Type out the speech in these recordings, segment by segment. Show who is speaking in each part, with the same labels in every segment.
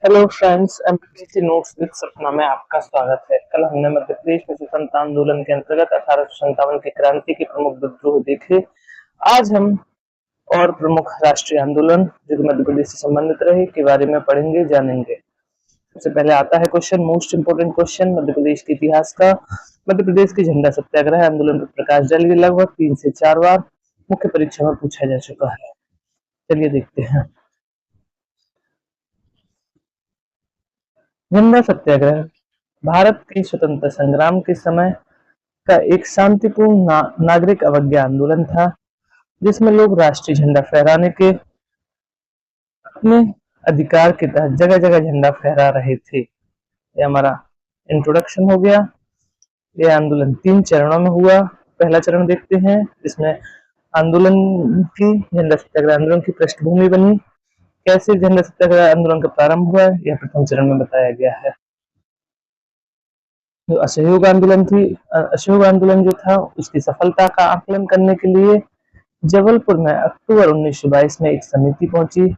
Speaker 1: Hello friends, MPC notes with सपना में आपका स्वागत है। कल हमने मध्य प्रदेश में स्वतंत्रता आंदोलन के अंतर्गत 1857 की क्रांति के प्रमुख विद्रोह देखे। आज हम और प्रमुख राष्ट्रीय आंदोलन जो कि मध्य प्रदेश से संबंधित रहे के बारे में पढ़ेंगे, जानेंगे। सबसे पहले आता है question, most important question Madhya Pradesh के इतिहास का। मध्य प्रदेश के झंडा सत्याग्रह आंदोलन पर प्रकाश डाल के लगभग 3 से 4 बार मुख्य परीक्षा में पूछा जा चुका है। चलिए देखते हैं। झंडा सत्याग्रह भारत के स्वतंत्रता संग्राम के समय का एक शांतिपूर्ण नागरिक अवज्ञा आंदोलन था, जिसमें लोग राष्ट्रीय झंडा फहराने के अपने अधिकार के तहत जगह जगह झंडा फहरा रहे थे। ये हमारा इंट्रोडक्शन हो गया। यह आंदोलन 3 चरणों में हुआ। पहला चरण देखते हैं, इसमें आंदोलन की झंडा सत्याग्रह आंदोलन की पृष्ठभूमि बनी, कैसे झंडा सत्याग्रह आंदोलन का प्रारंभ हुआ, यह प्रथम चरण में बताया गया है। जो असहयोग आंदोलन थी, असहयोग आंदोलन जो था उसकी सफलता का आकलन करने के लिए जबलपुर में अक्टूबर 1922 में एक समिति पहुंची,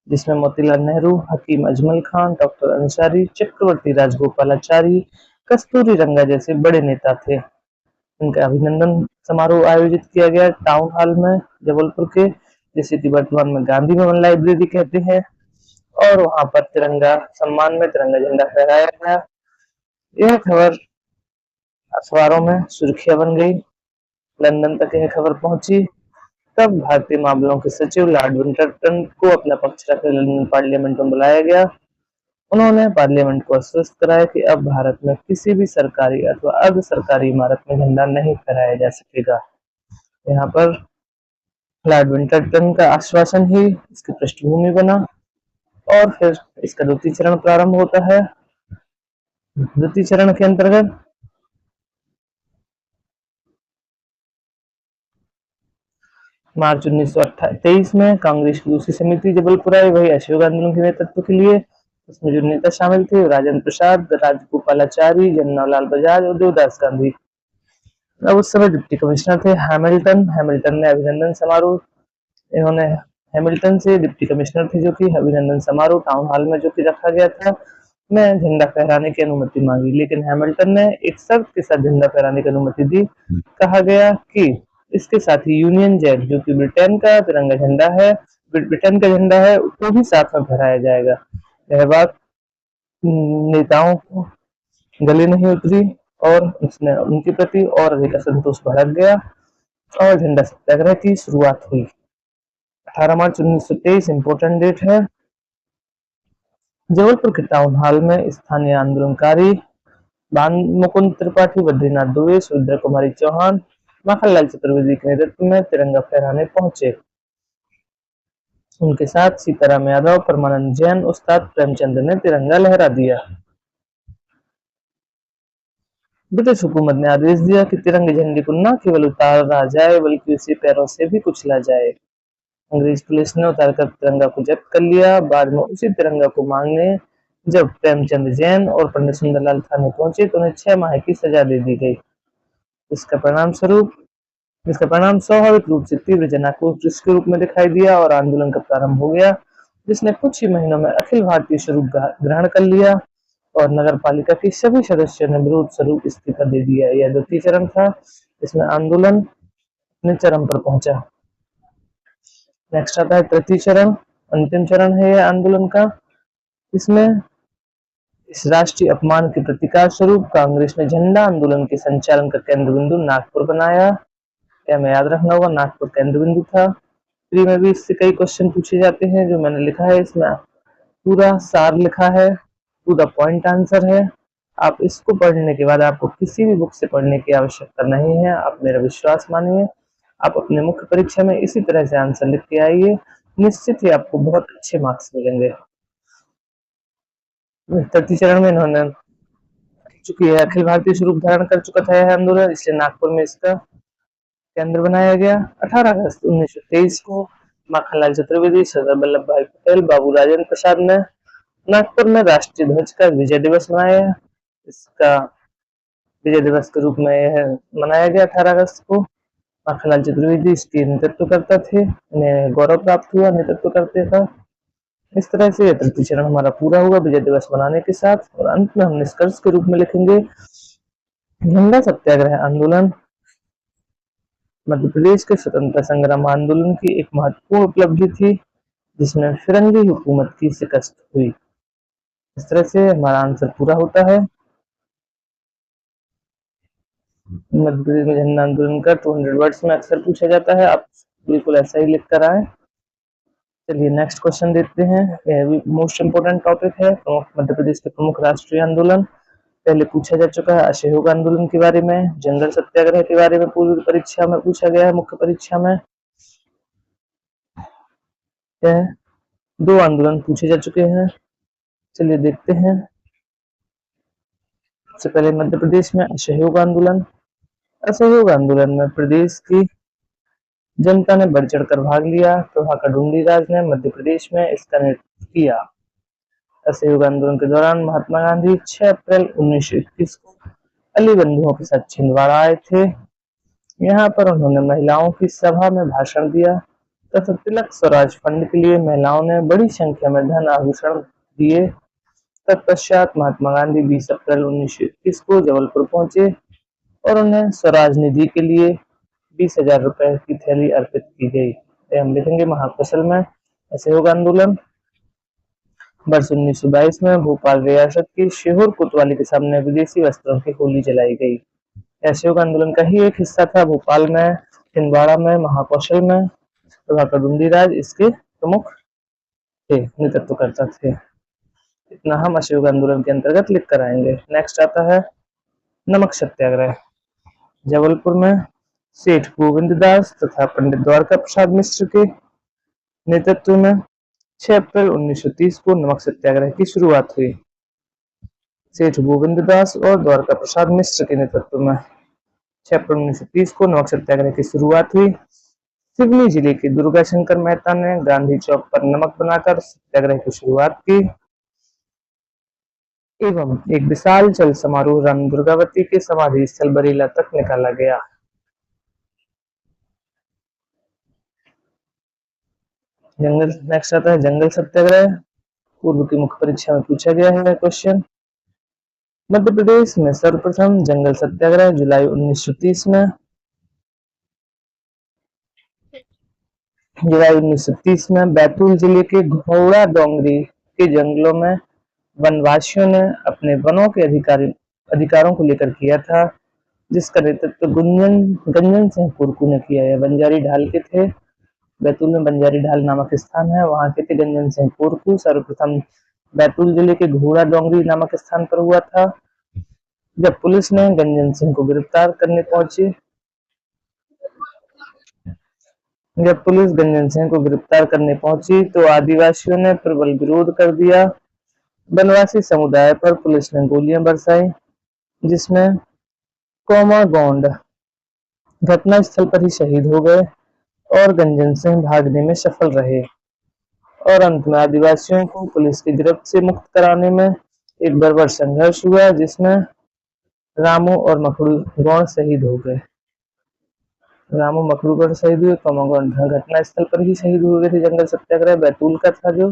Speaker 1: जिसमें मोतीलाल नेहरू, हकीम अजमल खान, डॉक्टर अंसारी, चक्रवर्ती राजगोपालाचारी, कस्तूरी रंगा जैसे बड़े नेता थे। उनका अभिनंदन समारोह आयोजित किया गया टाउन हॉल में जबलपुर के, जिसे वर्तमान में गांधी भवन लाइब्रेरी कहते हैं, और वहां पर तिरंगा सम्मान में तिरंगा झंडा फहराया गया। यह खबर अखबारों में सुर्खियां बन गई। लंदन तक यह खबर पहुंची। तब भारतीय मामलों के सचिव लॉर्ड विंटरटन को अपना पक्ष रखकर लंदन पार्लियामेंट में बुलाया गया। उन्होंने पार्लियामेंट को आश्वस्त कराया कि अब भारत में किसी भी सरकारी अथवा अर्ध सरकारी इमारत में झंडा नहीं फहराया जा सकेगा। यहाँ पर लॉर्ड विंटरटन का आश्वासन ही इसकी पृष्ठभूमि बना, और फिर इसका द्वितीय चरण प्रारंभ होता है। द्वितीय चरण के अंतर्गत मार्च 1923 में कांग्रेस की दूसरी समिति जबलपुर आई, वही असहयोग आंदोलन के नेतृत्व के लिए। उसमें जो नेता शामिल थे, राजेंद्र प्रसाद, राजगोपालाचारी, जन्नालाल बजाज और देवदास गांधी। अब उस समय डिप्टी कमिश्नर थे हैमिल्टन। हैमिल्टन ने अभिनंदन समारोह, इन्होंने हैमिल्टन से, डिप्टी कमिश्नर थे जो कि अभिनंदन समारोह टाउन हॉल में जो कि रखा गया था, में झंडा फहराने की अनुमति मांगी, लेकिन हैमिल्टन ने एक शर्त के साथ झंडा फहराने की अनुमति दी। कहा गया कि इसके साथ ही यूनियन जैक जो कि ब्रिटेन का तिरंगा झंडा है, ब्रिटेन का झंडा है, उसको भी साथ में फहराया जाएगा। यह बात नेताओं को गले नहीं उतरी और उसने उनके प्रति और अधिक असंतोष भड़क गया और झंडा सत्याग्रह की शुरुआत हुई। 18 मार्च 1923 इंपोर्टेंट डेट है। जबलपुर के टाउन हॉल में स्थानीय आंदोलनकारी मुकुंद त्रिपाठी, बद्रीनाथ दुबे, सुरेंद्र कुमारी चौहान, माखनलाल चतुर्वेदी के नेतृत्व में तिरंगा फहराने पहुंचे। उनके साथ सीताराम यादव, परमानंद जैन, उस्ताद प्रेमचंद ने तिरंगा लहरा दिया। ब्रिटिश हुकूमत ने आदेश दिया कि तिरंगे झंडे को न केवल उतारा जाए बल्कि उसे पैरों से भी कुचला जाए। अंग्रेज पुलिस ने उतारकर तिरंगा को जब्त कर लिया। बाद में उसी तिरंगा को मांगने जब प्रेमचंद जैन और पंडित सुंदरलाल थाने पहुंचे तो उन्हें 6 माह की सजा दे दी गई। इसका परिणाम स्वाभाविक रूप से तीव्र जन आक्रोश के रूप में दिखाई दिया और आंदोलन का प्रारंभ हो गया, जिसने कुछ ही महीनों में अखिल भारतीय स्वरूप ग्रहण कर लिया और नगर पालिका के सभी सदस्यों ने विरोध स्वरूप इस्तीफा दे दिया। यह द्वितीय चरण था, इसमें आंदोलन अपने चरम पर पहुंचा। नेक्स्ट आता है तृतीय चरण, अंतिम चरण है यह आंदोलन का। इसमें इस राष्ट्रीय अपमान के प्रतिकार स्वरूप कांग्रेस ने झंडा आंदोलन के संचालन का केंद्र बिंदु नागपुर बनाया। क्या हमें याद रखना होगा, नागपुर केंद्र बिंदु था। प्री में भी इससे कई क्वेश्चन पूछे जाते हैं। जो मैंने लिखा है इसमें पूरा सार लिखा है, टू द पॉइंट आंसर है। आप इसको पढ़ने के बाद आपको किसी भी बुक से पढ़ने की आवश्यकता नहीं है, आप मेरा विश्वास मानिए। आप अपने मुख्य परीक्षा में इसी तरह से आंसर लिख के आइए, निश्चित ही आपको बहुत अच्छे मार्क्स मिलेंगे। तृतीय चरण में इन्होंने, चूंकि यह अखिल भारतीय स्वरूप धारण कर चुका था यह आंदोलन, इसलिए नागपुर में इसका केंद्र बनाया गया। 18 अगस्त 1923 को माखनलाल चतुर्वेदी, सरदार वल्लभ भाई पटेल, बाबू राजेंद्र प्रसाद ने नागपुर में राष्ट्रीय ध्वज का विजय दिवस मनाया। इसका विजय दिवस के रूप में यह मनाया गया 18 अगस्त को। माखनलाल चतुर्वेदी इसके नेतृत्व करता थे, उन्हें गौरव प्राप्त हुआ नेतृत्व करते था। इस तरह से यह तृतीय चरण हमारा पूरा हुआ विजय दिवस मनाने के साथ, और अंत में हम निष्कर्ष के रूप में लिखेंगे झंडा सत्याग्रह आंदोलन मध्य प्रदेश के स्वतंत्रता संग्राम आंदोलन की एक महत्वपूर्ण उपलब्धि थी, जिसमें फिरंगी हुकूमत की शिकस्त हुई। इस तरह से हमारा आंसर पूरा होता है। मध्य प्रदेश में झंडा आंदोलन का 200 वर्ड्स में अक्सर पूछा जाता है, आप बिल्कुल ऐसा ही लिख कर आए। चलिए नेक्स्ट क्वेश्चन देखते हैं, यह भी मोस्ट इम्पोर्टेंट टॉपिक है। मध्य प्रदेश के प्रमुख राष्ट्रीय आंदोलन पहले पूछा जा चुका है। असहयोग आंदोलन के बारे में, जंगल सत्याग्रह के बारे में पूर्व परीक्षा में पूछा गया है, मुख्य परीक्षा में यह 2 आंदोलन पूछे जा चुके हैं। चलिए देखते हैं। सबसे पहले मध्य प्रदेश में असहयोग आंदोलन। असहयोग आंदोलन में प्रदेश की जनता ने बढ़ चढ़कर भाग लिया। प्रभाकर ढूंढीराज ने मध्य प्रदेश में इसका नेतृत्व किया। असहयोग आंदोलन के दौरान महात्मा गांधी 6 अप्रैल 1921 को अली बंधुओं के साथ छिंदवाड़ा आए थे। यहाँ पर उन्होंने महिलाओं की सभा में भाषण दिया तथा तिलक स्वराज फंड के लिए महिलाओं ने बड़ी संख्या में धन आभूषण दिए। तत्पश्चात महात्मा गांधी 20 अप्रैल 1921 को जबलपुर पहुंचे और उन्हें स्वराज निधि के लिए 20,000 रुपए की थैली अर्पित की गई। हम लिखेंगे महाकौशल में असहयोग आंदोलन। वर्ष 1922 में भोपाल रियासत की शेहोर कोतवाली के सामने विदेशी वस्त्रों की होली जलाई गई। असहयोग आंदोलन का ही एक हिस्सा था। भोपाल में, छिंदवाड़ा में, महाकौशल में प्रभाकर ढूंढीराज इसके प्रमुख थे, नेतृत्वकर्ता थे। इतना हम असहयोग आंदोलन के अंतर्गत लिख कर आएंगे। नेक्स्ट आता है नमक सत्याग्रह। जबलपुर में सेठ गोविंद दास तथा पंडित द्वारका प्रसाद मिश्र के नेतृत्व में 6 अप्रैल 1930 को नमक सत्याग्रह की शुरुआत हुई। सेठ गोविंद दास और द्वारका प्रसाद मिश्र के नेतृत्व में 6 अप्रैल 1930 को नमक सत्याग्रह की शुरुआत हुई। सिवनी जिले के दुर्गा शंकर मेहता ने गांधी चौक पर नमक बनाकर सत्याग्रह की शुरुआत की एवं एक विशाल जल समारोह रानी दुर्गावती के समाधि स्थल बरेला तक निकाला गया। नेक्स्ट आता है जंगल सत्याग्रह। पूर्व की मुख्य परीक्षा में पूछा गया है क्वेश्चन। मध्य प्रदेश में सर्वप्रथम जंगल सत्याग्रह जुलाई 1930 में बैतूल जिले के घोड़ा डोंगरी के जंगलों में वनवासियों ने अपने वनों के अधिकारों को लेकर किया था, जिसका नेतृत्व गंजन सिंह कुरकू ने किया है। बंजारी ढाल के थे। बैतूल में बंजारी ढाल नामक स्थान है, वहां के थे गंजन सिंह कुरकू। सर्वप्रथम बैतूल जिले के घोड़ा डोंगरी नामक स्थान पर हुआ था। जब पुलिस गंजन सिंह को गिरफ्तार करने पहुंची तो आदिवासियों ने प्रबल विरोध कर दिया। वनवासी समुदाय पर पुलिस ने गोलियां बरसाई, जिसमें कोमागोंड घटनास्थल पर ही शहीद हो गए और गंजन सिंह भागने में सफल रहे। और अंत में आदिवासियों को पुलिस की गिरफ्त से मुक्त कराने में एक बर्बर संघर्ष हुआ, जिसमें रामू और मकड़ूगौड़ शहीद हो गए। रामू मकड़ूगौड़ शहीद हुए, कोमागोंड घटनास्थल पर ही शहीद हुए थे। जंगल सत्याग्रह बैतूल का था। जो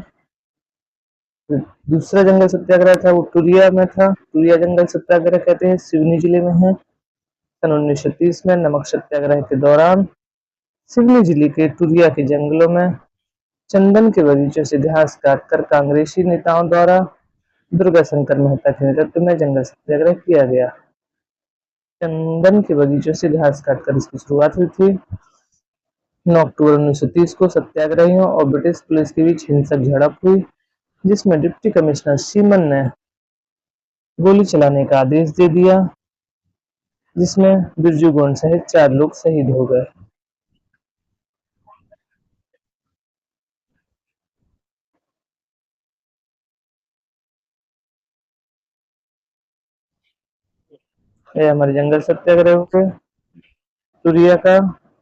Speaker 1: दूसरा जंगल सत्याग्रह था वो टुरिया में था। टुरिया जंगल सत्याग्रह कहते हैं, सिवनी जिले में है। सन 1930 में नमक सत्याग्रह के दौरान सिवनी जिले के टुरिया के जंगलों में चंदन के बगीचों से घास काटकर कांग्रेसी नेताओं द्वारा दुर्गा शंकर मेहता के नेतृत्व में जंगल सत्याग्रह किया गया। चंदन के बगीचों से घास काटकर इसकी शुरुआत हुई थी। 9 अक्टूबर 1930 को सत्याग्रहियों और ब्रिटिश पुलिस के बीच हिंसक झड़प हुई, जिसमें डिप्टी कमिश्नर सीमन ने गोली चलाने का आदेश दे दिया, जिसमें बिरजू गोंड सहित 4 लोग शहीद हो गए। ये हमारे जंगल सत्याग्रह हो गए, टुरिया का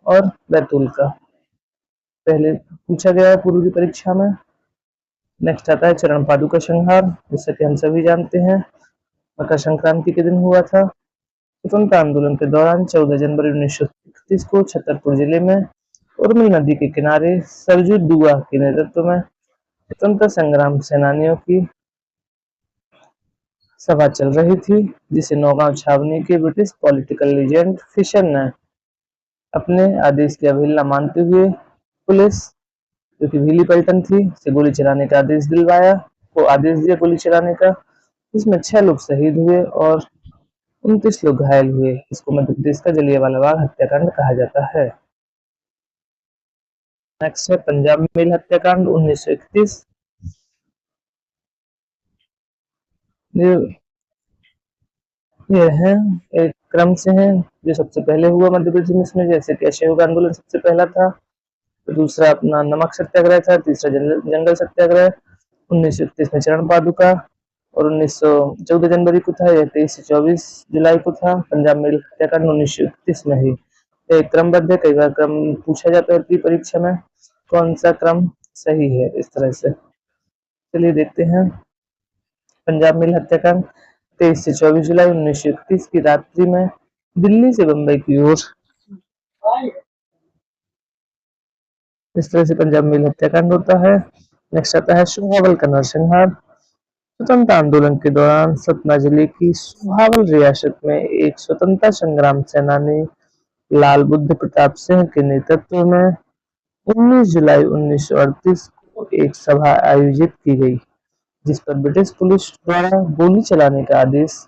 Speaker 1: और बैतूल का, पहले पूछा गया है पूर्व की परीक्षा में। नेक्स्ट आता है चरण पादुका संहार, जैसा कि हम सभी जानते हैं मकर संक्रांति के दिन हुआ था। स्वतंत्रता आंदोलन के दौरान 14 जनवरी 1931 को छतरपुर जिले में उर्मिल नदी के किनारे सरजू दुआ के नेतृत्व में स्वतंत्रता संग्राम सेनानियों की सभा चल रही थी, जिसे नौगांव छावनी के ब्रिटिश पॉलिटिकल लीजेंड फिशर ने अपने आदेश की अवहेलना मानते हुए पुलिस, जो कि भीली पलटन थी, से गोली चलाने का आदेश दिया गोली चलाने का। इसमें 6 लोग शहीद हुए और 29 लोग घायल हुए। इसको मध्य प्रदेश का जलियांवाला बाग हत्याकांड कहा जाता है। नेक्स्ट है पंजाब मेल हत्याकांड 1931। ये है एक क्रम से है, जो सबसे पहले हुआ मध्य प्रदेश में, इसमें जैसे कि असहयोग आंदोलन सबसे पहला था, तो दूसरा अपना नमक सत्याग्रह था, तीसरा जंगल सत्याग्रह, 1931 में चरण पादुका, और 1914 जनवरी को था, यह 23 से 24 जुलाई को था। पंजाब मेल हत्याकांड 1931 में ही। एक क्रमबद्ध है, कई बार क्रम पूछा जाता है परीक्षा में, कौन सा क्रम सही है, इस तरह से। चलिए देखते हैं। पंजाब मेल हत्याकांड 23 से 24 जुलाई 1931 की रात्रि में दिल्ली से बंबई की ओर इस तरह से पंजाब मेल हत्याकांड होता है। नेक्स्ट आता है सोहावल का नरसंहार। स्वतंत्रता आंदोलन के दौरान सतना जिले की सोहावल रियासत में एक स्वतंत्रता संग्राम सेनानी लाल बुद्ध प्रताप सिंह के नेतृत्व में 19 जुलाई 1938 को एक सभा आयोजित की गई, जिस पर ब्रिटिश पुलिस द्वारा गोली चलाने का आदेश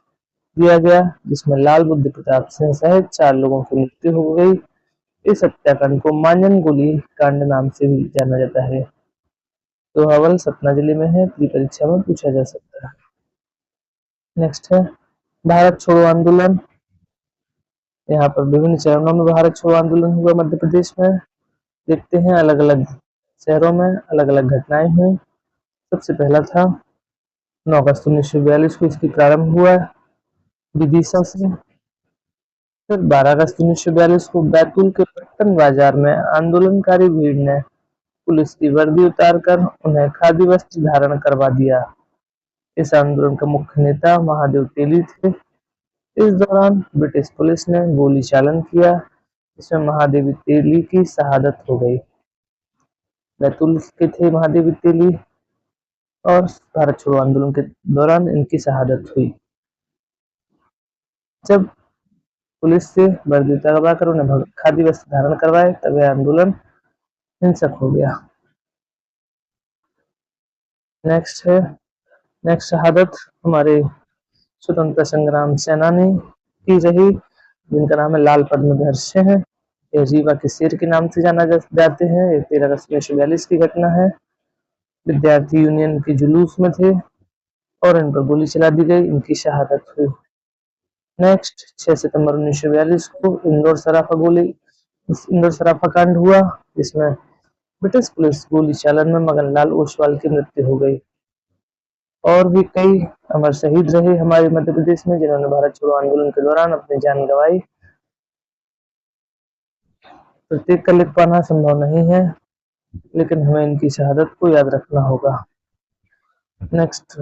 Speaker 1: दिया गया, जिसमें लाल बुद्ध प्रताप सिंह सहित 4 लोगों की मृत्यु हो गई। इस हत्याकांड को मांजन गोली कांड नाम से भी जाना जाता है। तो हवल सतना जिले में है, परीक्षा में पूछा जा सकता है। नेक्स्ट है भारत छोड़ो आंदोलन। यहाँ पर विभिन्न चरणों में भारत छोड़ो आंदोलन हुआ मध्य प्रदेश में। देखते हैं, अलग अलग शहरों में अलग अलग घटनाएं हुई। सबसे पहला था 9 अगस्त 1942 को इसकी प्रारंभ हुआ विदिशा से। फिर 12 अगस्त 1942 को बैतूल के पट्टन बाजार में आंदोलनकारी भीड़ ने पुलिस की वर्दी उतारकर उन्हें खादी वस्त्र धारण करवा दिया। इस आंदोलन का मुख्य नेता महादेव तेली थे। इस दौरान ब्रिटिश पुलिस ने गोली चालन किया, जिसमें महादेवी तेली की शहादत हो गई। बैतूल के थे महादेवी तेली और भारत छोड़ो आंदोलन के दौरान इनकी शहादत हुई। जब पुलिस से वर्दी उतारवाकर उन्हें खादी वस्त्र धारण करवाए, तब यह आंदोलन हिंसक हो गया। नेक्स्ट है शहादत हमारे स्वतंत्रता संग्राम सेनानी की रही, जिनका नाम है लाल पद्मधर सिंह। ये रीवा के शेर के नाम से जाते हैं। ये 13 अगस्त 1942 की घटना है। विद्यार्थी यूनियन के जुलूस में थे और इन पर गोली चला दी गई, इनकी शहादत हुई। नेक्स्ट 6 सितंबर 1942 को इंदौर सराफा कांड हुआ, जिसमें ब्रिटिश पुलिस गोली चालन में मगन लाल ओसवाल की मृत्यु हो गई। और भी कई अमर शहीद रहे हमारे मध्य प्रदेश में, जिन्होंने भारत छोड़ो आंदोलन के दौरान अपनी जान गंवाई। प्रत्येक का लिख पाना संभव नहीं है, लेकिन हमें इनकी शहादत को याद रखना होगा। नेक्स्ट,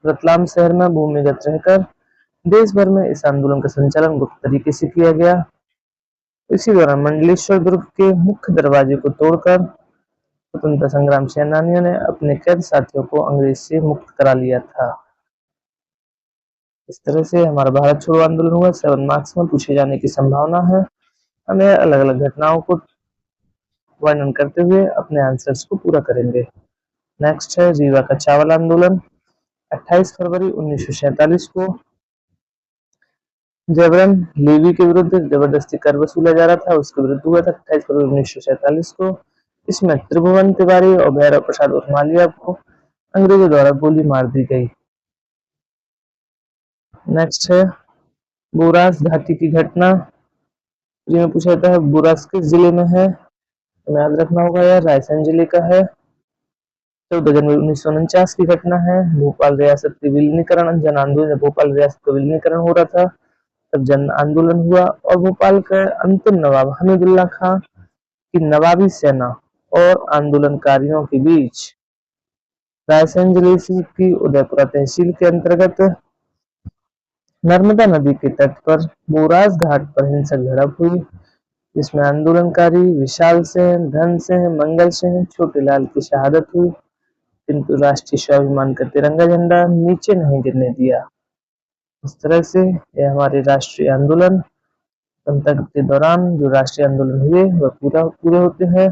Speaker 1: रतलाम शहर में भूमिगत रहकर देश भर में इस आंदोलन का संचालन गुप्त तरीके से किया गया। इसी दौरान मंडलेश्वर दुर्ग के मुख्य दरवाजे को तोड़कर स्वतंत्रता संग्राम सेनानियों ने अपने कैद साथियों को अंग्रेज से मुक्त करा लिया था। इस तरह से हमारा भारत छोड़ो आंदोलन हुआ। 7 मार्क्स में पूछे जाने की संभावना है। हमें अलग अलग घटनाओं को वर्णन करते हुए अपने आंसर्स को पूरा करेंगे। नेक्स्ट है रीवा का चावल आंदोलन। 28 फरवरी 1947 को जबरन लेवी के विरुद्ध जबरदस्ती कर वसूला जा रहा था, उसके विरुद्ध हुआ था 28 फरवरी 1947 को। इसमें त्रिभुवन तिवारी और भैरव प्रसाद उर्फ मालिया को अंग्रेजों द्वारा गोली मार दी गई। नेक्स्ट है बुरास घाटी की घटना। में पूछा जाता है बुरास किस जिले में है, तो याद रखना होगा यार, रायसेन जिले का है। 14 जनवरी 1949 की घटना है। भोपाल रियासत के विलीनीकरण जन आंदोलन, जब भोपाल रियासत का विलीनीकरण हो रहा था तब जन आंदोलन हुआ और भोपाल के अंतिम नवाब हमीदुल्ला खां की नवाबी सेना और आंदोलनकारियों के बीच रायसेन जिले की उदयपुरा तहसील के अंतर्गत नर्मदा नदी के तट पर बोरास घाट पर हिंसक झड़प हुई, जिसमें आंदोलनकारी विशाल सिंह, धन सिंह, मंगल सिंह, छोटे लाल की शहादत हुई। किंतु राष्ट्रीय स्वाभिमान का तिरंगा झंडा नीचे नहीं गिरने दिया। इस तरह से यह हमारे राष्ट्रीय आंदोलन स्वतंत्रता के दौरान जो राष्ट्रीय आंदोलन हुए वह पूरे होते हैं।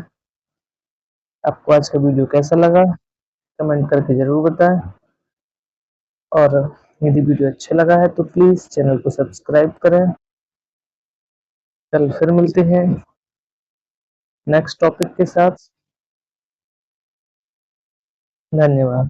Speaker 1: आपको आज का वीडियो कैसा लगा कमेंट करके जरूर बताएं, और यदि वीडियो अच्छा लगा है तो प्लीज चैनल को सब्सक्राइब करें। कल फिर मिलते हैं नेक्स्ट टॉपिक के साथ। धन्यवाद।